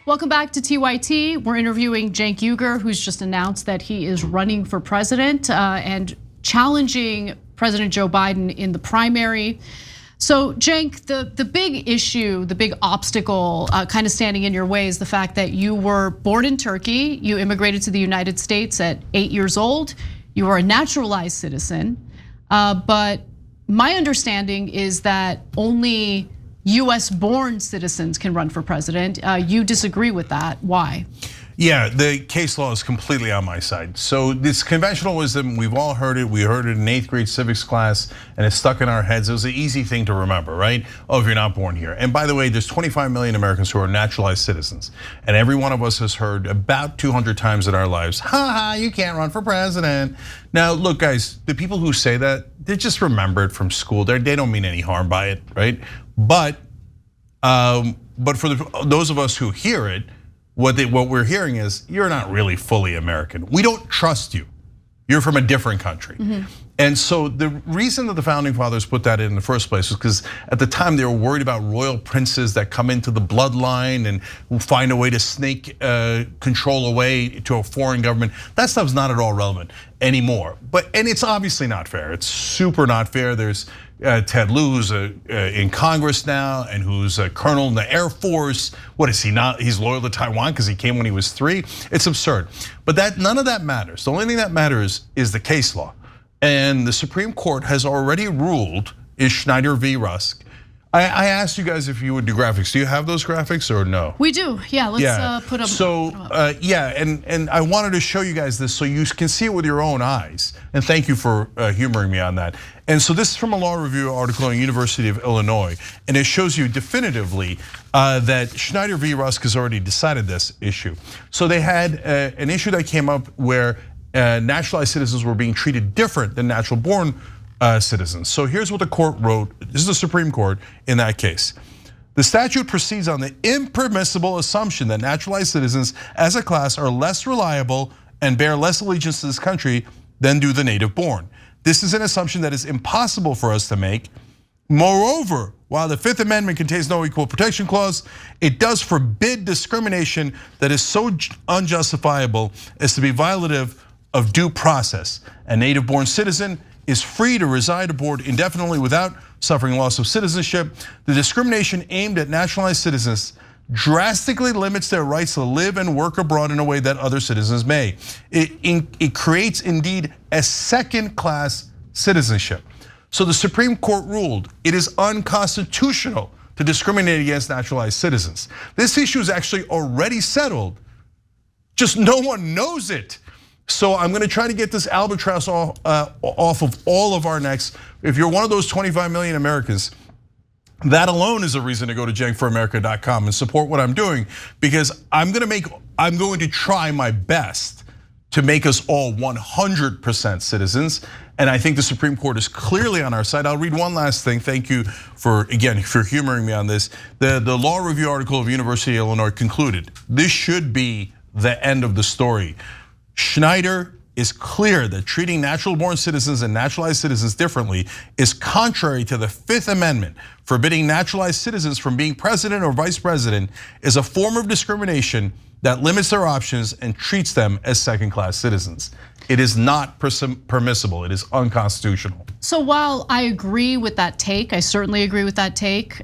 Welcome back to TYT. We're interviewing Cenk Uygur, who's just announced that he is running for president and challenging President Joe Biden in the primary. So Cenk, the big issue, the big obstacle kind of standing in your way is the fact that you were born in Turkey, you immigrated to the United States at 8 years old, you are a naturalized citizen, but my understanding is that only US born citizens can run for president. You disagree with that, why? Yeah, the case law is completely on my side. So this conventional wisdom, we've all heard it. We heard it in 8th grade civics class and it's stuck in our heads. It was an easy thing to remember, right? Oh, if you're not born here. And by the way, there's 25 million Americans who are naturalized citizens. And every one of us has heard about 200 times in our lives, you can't run for president. Now, look guys, the people who say that, they just remember it from school. They don't mean any harm by it, right? But for those of us who hear it, what we're hearing is you're not really fully American. We don't trust you. You're from a different country. And so the reason that the founding fathers put that in the first place was because at the time they were worried about royal princes that come into the bloodline and will find a way to snake control away to a foreign government. That stuff's not at all relevant anymore. And it's obviously not fair. It's super not fair. There's Ted Lieu's in Congress now, and who's a colonel in the Air Force. What is he not? He's loyal to Taiwan because he came when he was 3. It's absurd. But none of that matters. The only thing that matters is the case law. And the Supreme Court has already ruled in Schneider v. Rusk. I asked you guys if you would do graphics. Do you have those graphics or no? We do, yeah, let's put them. So, yeah, and I wanted to show you guys this so you can see it with your own eyes. And thank you for humoring me on that. And so this is from a law review article in University of Illinois. And it shows you definitively that Schneider v. Rusk has already decided this issue. So they had an issue that came up where naturalized citizens were being treated different than natural born citizens. So here's what the court wrote. This is the Supreme Court in that case. The statute proceeds on the impermissible assumption that naturalized citizens as a class are less reliable and bear less allegiance to this country than do the native born. This is an assumption that is impossible for us to make. Moreover, while the Fifth Amendment contains no equal protection clause, it does forbid discrimination that is so unjustifiable as to be violative of due process. A native born citizen is free to reside abroad indefinitely without suffering loss of citizenship. The discrimination aimed at naturalized citizens drastically limits their rights to live and work abroad in a way that other citizens may. It creates indeed a second-class citizenship. So the Supreme Court ruled it is unconstitutional to discriminate against naturalized citizens. This issue is actually already settled, just no one knows it. So I'm gonna try to get this albatross off of all of our necks. If you're one of those 25 million Americans, that alone is a reason to go to cenkforamerica.com and support what I'm doing, because I'm going to try my best to make us all 100% citizens. And I think the Supreme Court is clearly on our side. I'll read one last thing. Thank you for humoring me on this. The law review article of University of Illinois concluded, this should be the end of the story. Schneider is clear that treating natural born citizens and naturalized citizens differently is contrary to the Fifth Amendment. Forbidding naturalized citizens from being president or vice president is a form of discrimination that limits their options and treats them as second-class citizens. It is not permissible, it is unconstitutional. So while I agree with that take, I certainly agree with that take,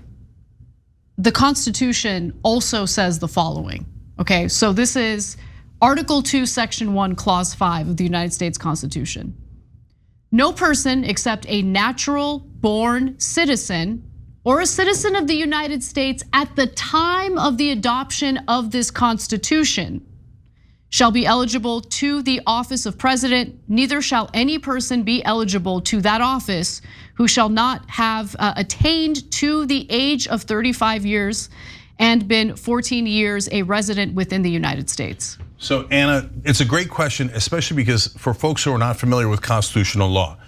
the Constitution also says the following, okay? So this is Article 2, Section 1, Clause 5 of the United States Constitution. No person except a natural born citizen or a citizen of the United States at the time of the adoption of this Constitution shall be eligible to the office of president. Neither shall any person be eligible to that office who shall not have attained to the age of 35 years and been 14 years a resident within the United States. So Anna, it's a great question, especially because for folks who are not familiar with constitutional law,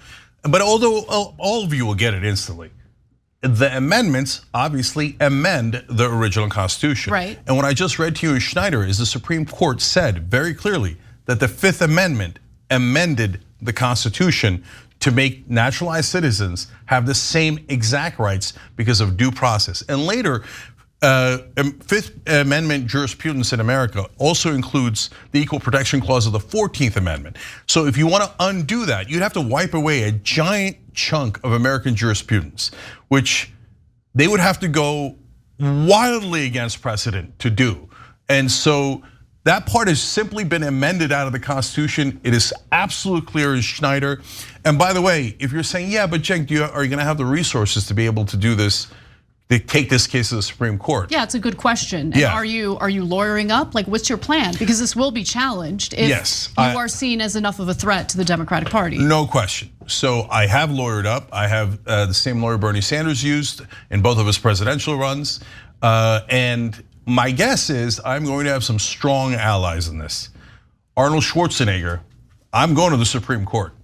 but although all of you will get it instantly, the amendments obviously amend the original Constitution. Right. And what I just read to you in Schneider is the Supreme Court said very clearly that the Fifth Amendment amended the Constitution to make naturalized citizens have the same exact rights because of due process. And later, Fifth Amendment jurisprudence in America also includes the Equal Protection Clause of the 14th Amendment. So if you want to undo that, you'd have to wipe away a giant chunk of American jurisprudence, which they would have to go wildly against precedent to do. And so that part has simply been amended out of the Constitution. It is absolutely clear as Schneider. And by the way, if you're saying, yeah, but Cenk, are you gonna have the resources to be able to do this, to take this case to the Supreme Court? Yeah, it's a good question. And are you lawyering up? Like, what's your plan? Because this will be challenged if you are seen as enough of a threat to the Democratic Party. No question. So I have lawyered up. I have the same lawyer Bernie Sanders used in both of his presidential runs. And my guess is I'm going to have some strong allies in this. Arnold Schwarzenegger, I'm going to the Supreme Court.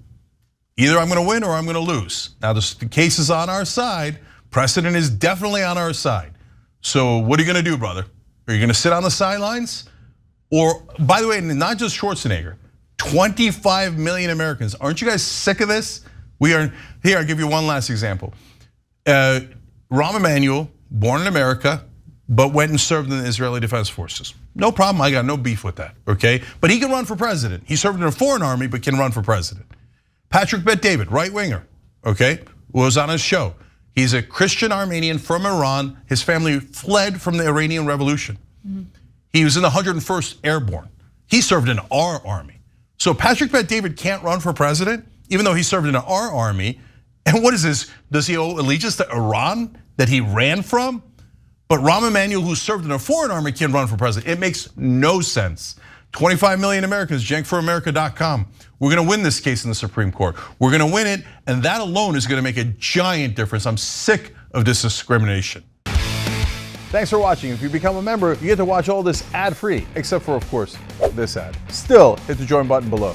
Either I'm gonna win or I'm gonna lose. Now the case is on our side. Precedent is definitely on our side. So what are you gonna do, brother? Are you gonna sit on the sidelines? Or, by the way, not just Schwarzenegger, 25 million Americans. Aren't you guys sick of this? We are, here, I'll give you one last example. Rahm Emanuel, born in America, but went and served in the Israeli Defense Forces. No problem, I got no beef with that, okay? But he can run for president. He served in a foreign army, but can run for president. Patrick Bet-David, right winger, okay, was on his show. He's a Christian Armenian from Iran. His family fled from the Iranian Revolution. He was in the 101st Airborne. He served in our army. So Patrick Bet-David can't run for president, even though he served in our army. And what is this? Does he owe allegiance to Iran that he ran from? But Rahm Emanuel, who served in a foreign army, can run for president. It makes no sense. 25 million Americans, cenkforamerica.com. We're gonna win this case in the Supreme Court. We're gonna win it, and that alone is gonna make a giant difference. I'm sick of this discrimination. Thanks for watching. If you become a member, you get to watch all this ad-free, except for, of course, this ad. Still, hit the join button below.